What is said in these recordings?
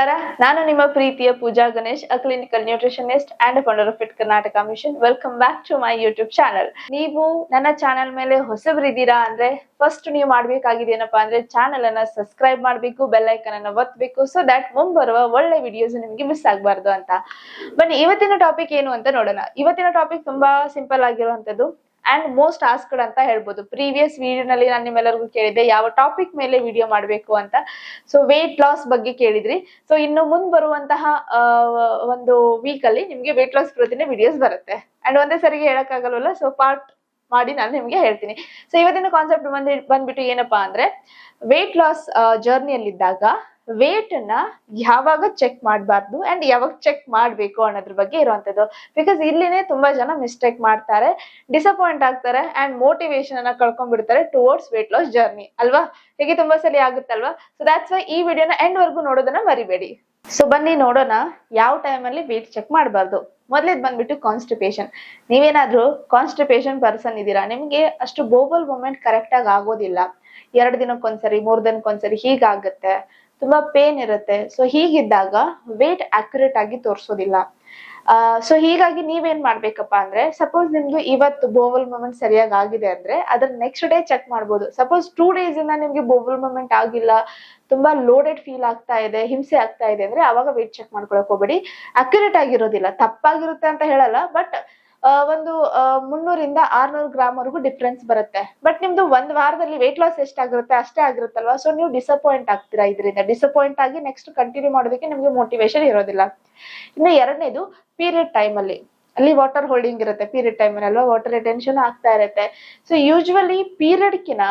ನಮಸ್ಕಾರ. ನಾನು ನಿಮ್ಮ ಪ್ರೀತಿಯ Pooja Ganesh, a clinical nutritionist and founder of fit Karnataka mission. Welcome back to my YouTube channel. ನೀವು ನನ್ನ ಚಾನಲ್ ಮೇಲೆ ಹೊಸಬರಿದ್ದೀರಾ ಅಂದ್ರೆ ಫಸ್ಟ್ ನೀವು ಮಾಡ್ಬೇಕಾಗಿದೇನಪ್ಪಾ ಅಂದ್ರೆ ಚಾನಲ್ ಅನ್ನ ಸಬ್ಸ್ಕ್ರೈಬ್ ಮಾಡ್ಬೇಕು, ಬೆಲ್ ಐಕನ್ ಅನ್ನ ಒತ್ತಬೇಕು, ಸೊ ದಟ್ ಮುಂಬರುವ ಒಳ್ಳೆ ವಿಡಿಯೋಸ್ ನಿಮ್ಗೆ ಮಿಸ್ ಆಗ್ಬಾರ್ದು ಅಂತ. ಬನ್ನಿ ಇವತ್ತಿನ ಟಾಪಿಕ್ ಏನು ಅಂತ ನೋಡೋಣ. ಇವತ್ತಿನ ಟಾಪಿಕ್ ತುಂಬಾ ಸಿಂಪಲ್ ಆಗಿರುವಂತದ್ದು ಅಂಡ್ ಮೋಸ್ಟ್ ಆಸ್ಕ್ಡ್ ಅಂತ ಹೇಳ್ಬೋದು. ಪ್ರೀವಿಯಸ್ ವಿಡಿಯೋ ನಲ್ಲಿ ನಾನು ನಿಮ್ಮೆಲ್ಲರಿಗೂ ಕೇಳಿದ್ದೆ ಯಾವ ಟಾಪಿಕ್ ಮೇಲೆ ವಿಡಿಯೋ ಮಾಡಬೇಕು ಅಂತ. ಸೊ ವೇಟ್ ಲಾಸ್ ಬಗ್ಗೆ ಕೇಳಿದ್ರಿ. ಸೊ ಇನ್ನು ಮುಂದ್ ಬರುವಂತಹ ಒಂದು ವೀಕ್ ಅಲ್ಲಿ ನಿಮ್ಗೆ ವೇಟ್ ಲಾಸ್ ಪ್ರತಿನೇ ವಿಡಿಯೋಸ್ ಬರುತ್ತೆ. ಅಂಡ್ ಒಂದೇ ಸರಿಗೆ ಹೇಳಕ್ ಆಗಲ್ವಲ್ಲ, ಸೊ ಪಾರ್ಟ್ ಮಾಡಿ ನಾನು ನಿಮ್ಗೆ ಹೇಳ್ತೀನಿ. ಸೊ ಇವತ್ತಿನ ಕಾನ್ಸೆಪ್ಟ್ ಬಂದ್ಬಿಟ್ಟು ಏನಪ್ಪಾ ಅಂದ್ರೆ, ವೇಟ್ ಲಾಸ್ ಜರ್ನಿಯಲ್ಲಿದ್ದಾಗ ವೇಟ್ ಅನ್ನ ಯಾವಾಗ ಚೆಕ್ ಮಾಡಬಾರ್ದು ಅಂಡ್ ಯಾವಾಗ ಚೆಕ್ ಮಾಡ್ಬೇಕು ಅನ್ನೋದ್ರ ಬಗ್ಗೆ ಇರುವಂತದ್ದು. ಬಿಕಾಸ್ ಇಲ್ಲಿನೇ ತುಂಬಾ ಜನ ಮಿಸ್ಟೇಕ್ ಮಾಡ್ತಾರೆ, ಡಿಸಪಾಯಿಂಟ್ ಆಗ್ತಾರೆ ಅಂಡ್ ಮೋಟಿವೇಶನ್ ಅನ್ನ ಕಳ್ಕೊಂಡ್ಬಿಡ್ತಾರೆ ಟುವರ್ಡ್ಸ್ ವೇಟ್ ಲಾಸ್ ಜರ್ನಿ ಅಲ್ವಾ. ಹೀಗೆ ತುಂಬಾ ಸಲ ಆಗುತ್ತಲ್ವಾ. ಸೊ ದಾಟ್ಸ್ ವೈ ಈ ವಿಡಿಯೋನ ಎಂಡ್ ವರ್ಗು ನೋಡೋದನ್ನ ಮರಿಬೇಡಿ. ಸೊ ಬನ್ನಿ ನೋಡೋಣ ಯಾವ ಟೈಮ್ ಅಲ್ಲಿ ವೇಟ್ ಚೆಕ್ ಮಾಡಬಾರ್ದು. ಮೊದ್ಲೇದ್ ಬಂದ್ಬಿಟ್ಟು ಕಾನ್ಸ್ಟಿಪೇಷನ್. ನೀವೇನಾದ್ರೂ ಕಾನ್ಸ್ಟಿಪೇಷನ್ ಪರ್ಸನ್ ಇದೀರಾ, ನಿಮ್ಗೆ ಅಷ್ಟು ಬೋಬಲ್ ಮೂಮೆಂಟ್ ಕರೆಕ್ಟ್ ಆಗಿ ಆಗೋದಿಲ್ಲ, 2 ದಿನಕ್ಕೊಂದ್ಸರಿ 3 ದಿನಕ್ಕೊಂದ್ಸರಿ ಹೀಗಾಗತ್ತೆ, ತುಂಬಾ ಪೇನ್ ಇರುತ್ತೆ. ಸೊ ಹೀಗಿದ್ದಾಗ ವೇಟ್ ಅಕ್ಯುರೇಟ್ ಆಗಿ ತೋರಿಸೋದಿಲ್ಲ. ಸೊ ಹೀಗಾಗಿ ನೀವೇನ್ ಮಾಡ್ಬೇಕಪ್ಪ ಅಂದ್ರೆ, ಸಪೋಸ್ ನಿಮ್ದು ಇವತ್ತು ಬೋವಲ್ ಮೂಮೆಂಟ್ ಸರಿಯಾಗಿ ಆಗಿದೆ ಅಂದ್ರೆ ಅದ್ರ ನೆಕ್ಸ್ಟ್ ಡೇ ಚೆಕ್ ಮಾಡ್ಬೋದು. ಸಪೋಸ್ 2 ಡೇಸ್ ಇಂದ ನಿಮ್ಗೆ ಬೋವಲ್ ಮೂಮೆಂಟ್ ಆಗಿಲ್ಲ, ತುಂಬಾ ಲೋಡೆಡ್ ಫೀಲ್ ಆಗ್ತಾ ಇದೆ, ಹಿಂಸೆ ಆಗ್ತಾ ಇದೆ ಅಂದ್ರೆ ಅವಾಗ ವೇಟ್ ಚೆಕ್ ಮಾಡ್ಕೊಳಕ್ ಹೋಗ್ಬೇಡಿ. ಅಕ್ಯುರೇಟ್ ಆಗಿರೋದಿಲ್ಲ, ತಪ್ಪಾಗಿರುತ್ತೆ ಅಂತ ಹೇಳಲ್ಲ, ಬಟ್ ಒಂದು 300 - 600 ಗ್ರಾಮ್ ವರೆಗೂ ಡಿಫ್ರೆನ್ಸ್ ಬರುತ್ತೆ. ಬಟ್ ನಿಮ್ದು 1 ವಾರದಲ್ಲಿ ವೇಟ್ ಲಾಸ್ ಎಷ್ಟಾಗಿರುತ್ತೆ ಅಷ್ಟೇ ಆಗಿರುತ್ತಲ್ವಾ. ಸೊ ನೀವು ಡಿಸಪಾಯಿಂಟ್ ಆಗ್ತೀರಾ. ಇದರಿಂದ ಡಿಸಪಾಯಿಂಟ್ ಆಗಿ ನೆಕ್ಸ್ಟ್ ಕಂಟಿನ್ಯೂ ಮಾಡೋದಕ್ಕೆ ನಿಮ್ಗೆ ಮೋಟಿವೇಶನ್ ಇರೋದಿಲ್ಲ. ಇನ್ನು ಎರಡನೇದು ಪೀರಿಯಡ್ ಟೈಮ್ ಅಲ್ಲಿ ವಾಟರ್ ಹೋಲ್ಡಿಂಗ್ ಇರುತ್ತೆ. ಪೀರಿಯಡ್ ಟೈಮ್ ಅಲ್ವಾ, ವಾಟರ್ ರಿಟೆನ್ಷನ್ ಆಗ್ತಾ ಇರುತ್ತೆ. ಸೊ ಯೂಶುವಲಿ ಪೀರಿಯಡ್ಕಿನ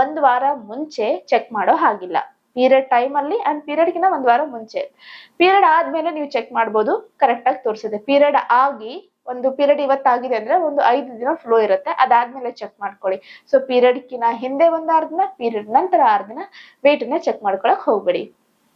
1 ವಾರ ಮುಂಚೆ ಚೆಕ್ ಮಾಡೋ ಹಾಗಿಲ್ಲ. ಪೀರಿಯಡ್ ಟೈಮ್ ಅಲ್ಲಿ ಅಂಡ್ ಪೀರಿಯಡ್ಗಿನ 1 ವಾರ ಮುಂಚೆ. ಪೀರಿಯಡ್ ಆದ್ಮೇಲೆ ನೀವು ಚೆಕ್ ಮಾಡ್ಬೋದು, ಕರೆಕ್ಟ್ ಆಗಿ ತೋರಿಸುತ್ತೆ. ಪೀರಿಯಡ್ ಆಗಿ ಒಂದು ಪೀರಿಯಡ್ ಇವತ್ತಾಗಿದೆ ಅಂದ್ರೆ ಒಂದು 5 ದಿನ ಫ್ಲೋ ಇರುತ್ತೆ, ಅದಾದ್ಮೇಲೆ ಚೆಕ್ ಮಾಡ್ಕೊಳ್ಳಿ. ಸೊ ಪೀರಿಯಡ್ಕಿನ ಹಿಂದೆ 1 6 ದಿನ, ಪೀರಿಯಡ್ ನಂತರ 6 ದಿನ ವೇಟ್ ನ ಚೆಕ್ ಮಾಡ್ಕೊಳಕ್ ಹೋಗ್ಬೇಡಿ.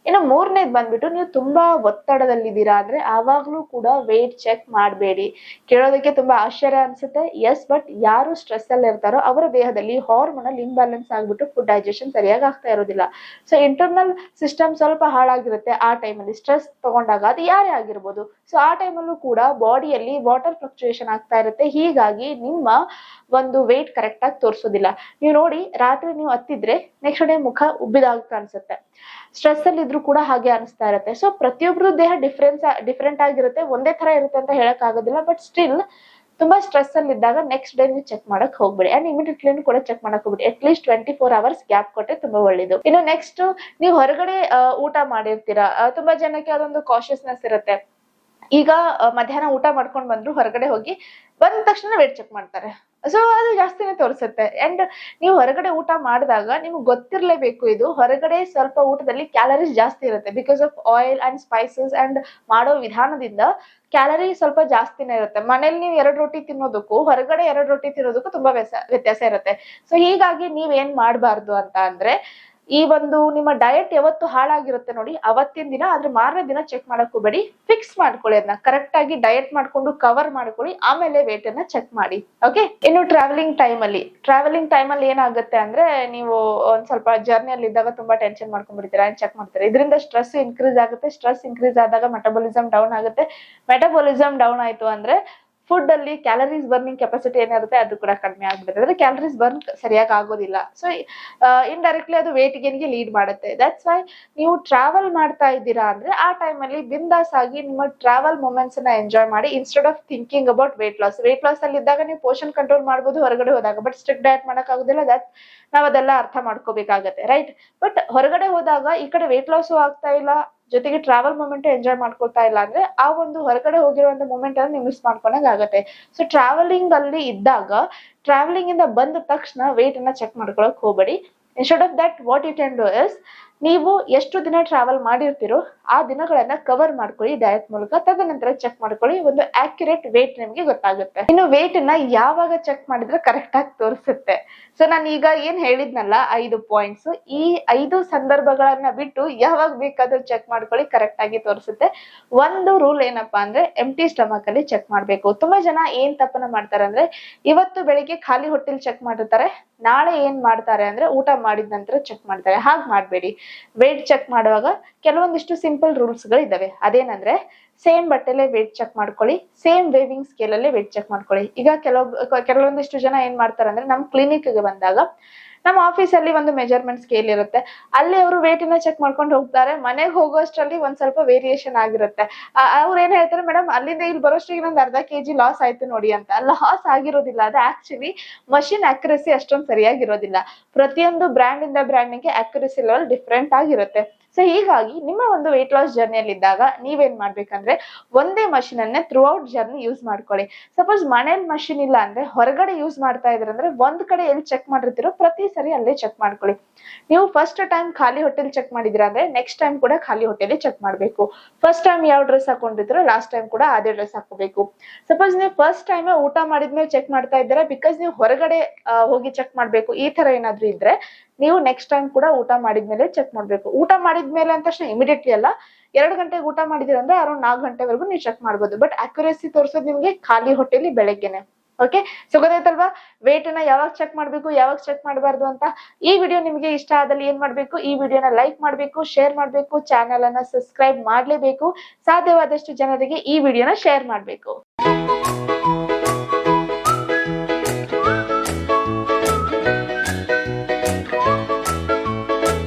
ಇನ್ನು ಮೂರನೇದ್ ಬಂದ್ಬಿಟ್ಟು, ನೀವು ತುಂಬಾ ಒತ್ತಡದಲ್ಲಿದ್ದೀರಾ ಅಂದ್ರೆ ಆವಾಗ್ಲೂ ಕೂಡ ವೇಟ್ ಚೆಕ್ ಮಾಡಬೇಡಿ. ಕೇಳೋದಕ್ಕೆ ತುಂಬಾ ಆಶ್ಚರ್ಯ ಅನ್ಸುತ್ತೆ, ಎಸ್, ಬಟ್ ಯಾರು ಸ್ಟ್ರೆಸ್ ಅಲ್ಲಿ ಇರ್ತಾರೋ ಅವರ ದೇಹದಲ್ಲಿ ಹಾರ್ಮೋನಲ್ ಇಂಬ್ಯಾಲೆನ್ಸ್ ಆಗ್ಬಿಟ್ಟು ಫುಡ್ ಡೈಜೆಷನ್ ಸರಿಯಾಗಿ ಆಗ್ತಾ ಇರೋದಿಲ್ಲ. ಸೊ ಇಂಟರ್ನಲ್ ಸಿಸ್ಟಮ್ ಸ್ವಲ್ಪ ಹಾಳಾಗಿರುತ್ತೆ ಆ ಟೈಮಲ್ಲಿ. ಸ್ಟ್ರೆಸ್ ತಗೊಂಡಾಗ ಅದು ಯಾರೇ ಆಗಿರ್ಬೋದು. ಸೊ ಆ ಟೈಮಲ್ಲೂ ಕೂಡ ಬಾಡಿಯಲ್ಲಿ ವಾಟರ್ ಫ್ಲಕ್ಚುಯೇಷನ್ ಆಗ್ತಾ ಇರುತ್ತೆ. ಹೀಗಾಗಿ ನಿಮ್ಮ ಒಂದು ವೇಟ್ ಕರೆಕ್ಟ್ ಆಗಿ ತೋರಿಸೋದಿಲ್ಲ. ನೀವು ನೋಡಿ, ರಾತ್ರಿ ನೀವು ಹತ್ತಿದ್ರೆ ನೆಕ್ಸ್ಟ್ ಡೇ ಮುಖ ಉಬ್ಬಿದಾಗ ಕಾಣಿಸುತ್ತೆ. ಸ್ಟ್ರೆಸ್ ಅಲ್ಲಿ ಇದ್ರೂ ಕೂಡ ಹಾಗೆ ಅನಿಸ್ತಾ ಇರುತ್ತೆ. ಸೊ ಪ್ರತಿಯೊಬ್ರು ದೇಹ ಡಿಫ್ರೆಂಟ್ ಆಗಿರುತ್ತೆ, ಒಂದೇ ತರ ಇರುತ್ತೆ ಅಂತ ಹೇಳಕ್ ಆಗೋದಿಲ್ಲ. ಬಟ್ ಸ್ಟಿಲ್ ತುಂಬಾ ಸ್ಟ್ರೆಸ್ ಅಲ್ಲಿ ಇದ್ದಾಗ ನೆಕ್ಸ್ಟ್ ಡೇ ನೀವು ಚೆಕ್ ಮಾಡಕ್ ಹೋಗ್ಬೇಡಿ ಅಂಡ್ ಇಮಿಡಿಯೇಟ್ಲಿ ಕೂಡ ಚೆಕ್ ಮಾಡಕ್ ಹೋಗ್ಬೇಡಿ. ಅಟ್ಲೀಸ್ಟ್ 24 hours ಗ್ಯಾಪ್ ಕೊಟ್ಟೆ ತುಂಬಾ ಒಳ್ಳೇದು. ಇನ್ನು ನೆಕ್ಸ್ಟ್, ನೀವು ಹೊರಗಡೆ ಊಟ ಮಾಡಿರ್ತೀರಾ. ತುಂಬಾ ಜನಕ್ಕೆ ಅದೊಂದು ಕಾಶಿಯಸ್ನೆಸ್ ಇರುತ್ತೆ. ಈಗ ಮಧ್ಯಾಹ್ನ ಊಟ ಮಾಡ್ಕೊಂಡ್ ಬಂದ್ರು, ಹೊರಗಡೆ ಹೋಗಿ ಬಂದ ತಕ್ಷಣ ವೇಟ್ ಚೆಕ್ ಮಾಡ್ತಾರೆ. ಸೊ ಅದು ಜಾಸ್ತಿನೇ ತೋರಿಸುತ್ತೆ. ಅಂಡ್ ನೀವು ಹೊರಗಡೆ ಊಟ ಮಾಡಿದಾಗ ನಿಮ್ಗೆ ಗೊತ್ತಿರ್ಲೇಬೇಕು, ಇದು ಹೊರಗಡೆ ಸ್ವಲ್ಪ ಊಟದಲ್ಲಿ ಕ್ಯಾಲರೀಸ್ ಜಾಸ್ತಿ ಇರುತ್ತೆ. Because of oil and spices and ಮಾಡೋ ವಿಧಾನದಿಂದ ಕ್ಯಾಲರಿ ಸ್ವಲ್ಪ ಜಾಸ್ತಿನೇ ಇರುತ್ತೆ. ಮನೇಲಿ ನೀವು 2 ರೊಟ್ಟಿ ತಿನ್ನೋದಕ್ಕೂ ಹೊರಗಡೆ 2 ರೊಟ್ಟಿ ತಿನ್ನೋದಕ್ಕೂ ತುಂಬಾ ವ್ಯತ್ಯಾಸ ಇರುತ್ತೆ. ಸೊ ಹೀಗಾಗಿ ನೀವ್ ಏನ್ ಮಾಡ್ಬಾರ್ದು ಅಂತ ಅಂದ್ರೆ, ಈ ಒಂದು ನಿಮ್ಮ ಡಯಟ್ ಯಾವತ್ತು ಹಾಳಾಗಿರುತ್ತೆ ನೋಡಿ, ಅವತ್ತಿನ ದಿನ ಅದ್ರ ಮಾರನೇ ದಿನ ಚೆಕ್ ಮಾಡಕ್ ಹೋಗ್ಬೇಡಿ. ಫಿಕ್ಸ್ ಮಾಡ್ಕೊಳ್ಳಿ, ಅದನ್ನ ಕರೆಕ್ಟ್ ಆಗಿ ಡಯಟ್ ಮಾಡ್ಕೊಂಡು ಕವರ್ ಮಾಡ್ಕೊಳ್ಳಿ, ಆಮೇಲೆ ವೇಟ್ ಅನ್ನ ಚೆಕ್ ಮಾಡಿ. ಓಕೆ. ಇನ್ನು ಟ್ರಾವೆಲಿಂಗ್ ಟೈಮ್ ಅಲ್ಲಿ ಏನಾಗುತ್ತೆ ಅಂದ್ರೆ, ನೀವು ಒಂದ್ ಸ್ವಲ್ಪ ಜರ್ನಿಯಲ್ಲಿ ಇದ್ದಾಗ ತುಂಬಾ ಟೆನ್ಷನ್ ಮಾಡ್ಕೊಂಡ್ಬಿಡ್ತೀರಾ, ಚೆಕ್ ಮಾಡ್ತಾರೆ. ಇದರಿಂದ ಸ್ಟ್ರೆಸ್ ಇನ್ಕ್ರೀಸ್ ಆಗುತ್ತೆ. ಸ್ಟ್ರೆಸ್ ಇನ್ಕ್ರೀಸ್ ಆದಾಗ ಮೆಟಬಾಲಿಸಮ್ ಡೌನ್ ಆಗುತ್ತೆ. ಮೆಟಬಾಲಿಸಮ್ ಡೌನ್ ಆಯ್ತು ಅಂದ್ರೆ ಫುಡ್ ಅಲ್ಲಿ ಕ್ಯಾಲರೀಸ್ ಬರ್ನಿಂಗ್ ಕೆಪಾಸಿಟಿ ಏನಿರುತ್ತೆ ಅದು ಕೂಡ ಕಡಿಮೆ ಆಗ್ಬಿಡುತ್ತೆ. ಅಂದ್ರೆ ಕ್ಯಾಲರೀಸ್ ಬರ್ನ್ ಸರಿಯಾಗಿ ಆಗೋದಿಲ್ಲ. ಸೊ ಇಂಡೈರೆಕ್ಟ್ಲಿ ಅದು ವೇಟ್ ಗೇನ್ಗೆ ಲೀಡ್ ಮಾಡುತ್ತೆ. ದಟ್ಸ್ ವೈ ನೀವು ಟ್ರಾವೆಲ್ ಮಾಡ್ತಾ ಇದ್ದೀರಾ ಅಂದ್ರೆ ಆ ಟೈಮ್ ಅಲ್ಲಿ ಬಿಂದಾಸ್ ಆಗಿ ನಿಮ್ಮ ಟ್ರಾವೆಲ್ ಮೂಮೆಂಟ್ಸ್ ನ ಎಂಜಾಯ್ ಮಾಡಿ, instead of thinking about weight loss. Weight loss ಅಲ್ಲಿ ಇದ್ದಾಗ ನೀವು ಪೋರ್ಷನ್ ಕಂಟ್ರೋಲ್ ಮಾಡ್ಬೋದು ಹೊರಗಡೆ ಹೋದಾಗ, ಬಟ್ ಸ್ಟ್ರಿಕ್ಟ್ ಡಯಟ್ ಮಾಡಕ್ ಆಗೋದಿಲ್ಲ. ನಾವ್ ಅದೆಲ್ಲ ಅರ್ಥ ಮಾಡ್ಕೋಬೇಕಾಗತ್ತೆ, ರೈಟ್. ಬಟ್ ಹೊರಗಡೆ ಹೋದಾಗ ಈ ಕಡೆ ವೇಟ್ ಲಾಸು ಆಗ್ತಾ ಇಲ್ಲ, ಜೊತೆಗೆ ಟ್ರಾವೆಲ್ ಮೂಮೆಂಟ್ ಎಂಜಾಯ್ ಮಾಡ್ಕೊಳ್ತಾ ಇಲ್ಲ ಅಂದ್ರೆ ಆ ಒಂದು ಹೊರಗಡೆ ಹೋಗಿರುವಂತ ಮೂಮೆಂಟ್ ಅನ್ನು ನೀವು ಮಿಸ್ ಮಾಡ್ಕೊಂಡಾಗ ಆಗತ್ತೆ. ಸೊ ಟ್ರಾವೆಲಿಂಗ್ ಅಲ್ಲಿ ಇದ್ದಾಗ, ಟ್ರಾವೆಲಿಂಗ್ ಇಂದ ಬಂದ ತಕ್ಷಣ ವೇಟ್ ಅನ್ನ ಚೆಕ್ ಮಾಡ್ಕೊಳಕ್ ಹೋಗ್ಬೇಡಿ. Instead of that what you can do is, ನೀವು ಎಷ್ಟು ದಿನ ಟ್ರಾವೆಲ್ ಮಾಡಿರ್ತೀರೋ ಆ ದಿನಗಳನ್ನ ಕವರ್ ಮಾಡ್ಕೊಳ್ಳಿ ಡಯಟ್ ಮೂಲಕ. ತದನಂತರ ಚೆಕ್ ಮಾಡ್ಕೊಳ್ಳಿ, ಒಂದು ಆಕ್ಯುರೇಟ್ ವೇಟ್ ನಿಮ್ಗೆ ಗೊತ್ತಾಗುತ್ತೆ. ಇನ್ನು ವೇಟ್ ಅನ್ನ ಯಾವಾಗ ಚೆಕ್ ಮಾಡಿದ್ರೆ ಕರೆಕ್ಟ್ ಆಗಿ ತೋರಿಸುತ್ತೆ. ಸೊ ನಾನು ಈಗ ಏನ್ ಹೇಳಿದ್ನಲ್ಲ 5 ಪಾಯಿಂಟ್ಸ್, ಈ 5 ಸಂದರ್ಭಗಳನ್ನ ಬಿಟ್ಟು ಯಾವಾಗ ಬೇಕಾದ್ರೂ ಚೆಕ್ ಮಾಡ್ಕೊಳ್ಳಿ, ಕರೆಕ್ಟ್ ಆಗಿ ತೋರಿಸುತ್ತೆ. ಒಂದು ರೂಲ್ ಏನಪ್ಪಾ ಅಂದ್ರೆ, ಎಂಟಿ ಸ್ಟಮಕ್ ಅಲ್ಲಿ ಚೆಕ್ ಮಾಡ್ಬೇಕು. ತುಂಬಾ ಜನ ಏನ್ ತಪ್ಪನ ಮಾಡ್ತಾರೆ ಅಂದ್ರೆ, ಇವತ್ತು ಬೆಳಿಗ್ಗೆ ಖಾಲಿ ಹೊಟ್ಟೆಲ್ ಚೆಕ್ ಮಾಡಿರ್ತಾರೆ, ನಾಳೆ ಏನ್ ಮಾಡ್ತಾರೆ ಅಂದ್ರೆ ಊಟ ಮಾಡಿದ ನಂತರ ಚೆಕ್ ಮಾಡ್ತಾರೆ. ಹಾಗೆ ಮಾಡ್ಬೇಡಿ. ವೇಟ್ ಚೆಕ್ ಮಾಡುವಾಗ ಕೆಲವೊಂದಿಷ್ಟು ಸಿಂಪಲ್ ರೂಲ್ಸ್ ಗಳು ಇದಾವೆ. ಅದೇನಂದ್ರೆ ಸೇಮ್ ಬಟ್ಟೆಲೆ ವೇಟ್ ಚೆಕ್ ಮಾಡ್ಕೊಳ್ಳಿ, ಸೇಮ್ ವೇವಿಂಗ್ ಸ್ಕೇಲ್ ಅಲ್ಲೇ ವೇಟ್ ಚೆಕ್ ಮಾಡ್ಕೊಳ್ಳಿ. ಈಗ ಕೆಲವೊಂದಿಷ್ಟು ಜನ ಏನ್ ಮಾಡ್ತಾರೆ ಅಂದ್ರೆ ನಮ್ ಕ್ಲಿನಿಕ್ ಗೆ ಬಂದಾಗ ನಮ್ಮ ಆಫೀಸ್ ಅಲ್ಲಿ ಒಂದು ಮೆಜರ್ಮೆಂಟ್ ಸ್ಕೇಲ್ ಇರುತ್ತೆ, ಅಲ್ಲಿ ಅವರು ವೇಟ್ ನ ಚೆಕ್ ಮಾಡ್ಕೊಂಡು ಹೋಗ್ತಾರೆ. ಮನೆಗೆ ಹೋಗೋಷ್ಟರಲ್ಲಿ ಒಂದ್ ಸ್ವಲ್ಪ ವೇರಿಯೇಷನ್ ಆಗಿರುತ್ತೆ. ಅವ್ರು ಏನ್ ಹೇಳ್ತಾರೆ, ಮೇಡಮ್ ಅಲ್ಲಿಂದ ಇಲ್ಲಿ ಬರೋಷ್ಟಿಗೆ ನಂದು ಅರ್ಧ ಕೆಜಿ ಲಾಸ್ ಆಯ್ತು ನೋಡಿ ಅಂತ. ಲಾಸ್ ಆಗಿರೋದಿಲ್ಲ, ಅದು ಆಕ್ಚುಲಿ ಮಷಿನ್ ಅಕ್ಯುರಸಿ ಅಷ್ಟೊಂದು ಸರಿಯಾಗಿರೋದಿಲ್ಲ. ಪ್ರತಿಯೊಂದು ಬ್ರ್ಯಾಂಡ್ ಇಂದ ಬ್ರ್ಯಾಂಡ್ಗೆ ಅಕ್ಯುರಸಿ ಲೆವೆಲ್ ಡಿಫ್ರೆಂಟ್ ಆಗಿರುತ್ತೆ. ಸೊ ಹೀಗಾಗಿ ನಿಮ್ಮ ಒಂದು ವೇಟ್ ಲಾಸ್ ಜರ್ನಿಯಲ್ಲಿ ಇದ್ದಾಗ ನೀವೇನ್ ಮಾಡ್ಬೇಕಂದ್ರೆ ಒಂದೇ ಮಷಿನ್ ಅನ್ನೇ ಥ್ರೂ ಔಟ್ ಜರ್ನಿ ಯೂಸ್ ಮಾಡ್ಕೊಳ್ಳಿ. ಸಪೋಸ್ ಮನೇಲಿ ಮಷಿನ್ ಇಲ್ಲ ಅಂದ್ರೆ ಹೊರಗಡೆ ಯೂಸ್ ಮಾಡ್ತಾ ಇದ್ರೆ ಅಂದ್ರೆ ಒಂದ್ ಕಡೆ ಎಲ್ಲಿ ಚೆಕ್ ಮಾಡಿರ್ತೀರೋ ಪ್ರತಿ ಸರಿ ಅಲ್ಲೇ ಚೆಕ್ ಮಾಡ್ಕೊಳ್ಳಿ. ನೀವು ಫಸ್ಟ್ ಟೈಮ್ ಖಾಲಿ ಹೊಟ್ಟೆಲಿ ಚೆಕ್ ಮಾಡಿದಿರಾ ಅಂದ್ರೆ ನೆಕ್ಸ್ಟ್ ಟೈಮ್ ಕೂಡ ಖಾಲಿ ಹೊಟ್ಟೆಲಿ ಚೆಕ್ ಮಾಡ್ಬೇಕು. ಫಸ್ಟ್ ಟೈಮ್ ಯಾವ ಡ್ರೆಸ್ ಹಾಕೊಂಡಿರ್ತೀರೋ ಲಾಸ್ಟ್ ಟೈಮ್ ಕೂಡ ಅದೇ ಡ್ರೆಸ್ ಹಾಕೋಬೇಕು. ಸಪೋಸ್ ನೀವು ಫಸ್ಟ್ ಟೈಮ್ ಊಟ ಮಾಡಿದ್ಮೇಲೆ ಚೆಕ್ ಮಾಡ್ತಾ ಇದ್ದೀರಾ ಬಿಕಾಸ್ ನೀವು ಹೊರಗಡೆ ಹೋಗಿ ಚೆಕ್ ಮಾಡ್ಬೇಕು, ಈ ತರ ಏನಾದ್ರೂ ಇದ್ರೆ ನೀವು ನೆಕ್ಸ್ಟ್ ಟೈಮ್ ಕೂಡ ಊಟ ಮಾಡಿದ್ಮೇಲೆ ಚೆಕ್ ಮಾಡ್ಬೇಕು. ಊಟ ಮಾಡಿದ್ಮೇಲೆ ಅಂತ ತಕ್ಷಣ ಇಮಿಡಿಯೇಟ್ಲಿ ಅಲ್ಲ, 2 ಗಂಟೆಗೆ ಊಟ ಮಾಡಿದಿರ ಅಂದ್ರೆ ಅರೌಂಡ್ 4 ಗಂಟೆವರೆಗೂ ನೀವು ಚೆಕ್ ಮಾಡ್ಬೋದು. ಬಟ್ ಅಕ್ಯುರಸಿ ತೋರಿಸೋದು ನಿಮ್ಗೆ ಖಾಲಿ ಹೊಟ್ಟೆಲಿ ಬೆಳಗ್ಗೆನೆ. ಓಕೆ, ಸೊ ಗೊತ್ತಾಯ್ತಲ್ವಾ ವೇಟ್ ನ ಯಾವಾಗ ಚೆಕ್ ಮಾಡ್ಬೇಕು, ಯಾವಾಗ ಚೆಕ್ ಮಾಡಬಾರ್ದು ಅಂತ. ಈ ವಿಡಿಯೋ ನಿಮಗೆ ಇಷ್ಟ ಆದಲ್ಲಿ ಏನ್ ಮಾಡ್ಬೇಕು, ಈ ವಿಡಿಯೋನ ಲೈಕ್ ಮಾಡ್ಬೇಕು, ಶೇರ್ ಮಾಡ್ಬೇಕು, ಚಾನೆಲ್ ಅನ್ನ ಸಬ್ಸ್ಕ್ರೈಬ್ ಮಾಡ್ಲೇಬೇಕು, ಸಾಧ್ಯವಾದಷ್ಟು ಜನರಿಗೆ ಈ ವಿಡಿಯೋನ ಶೇರ್ ಮಾಡ್ಬೇಕು.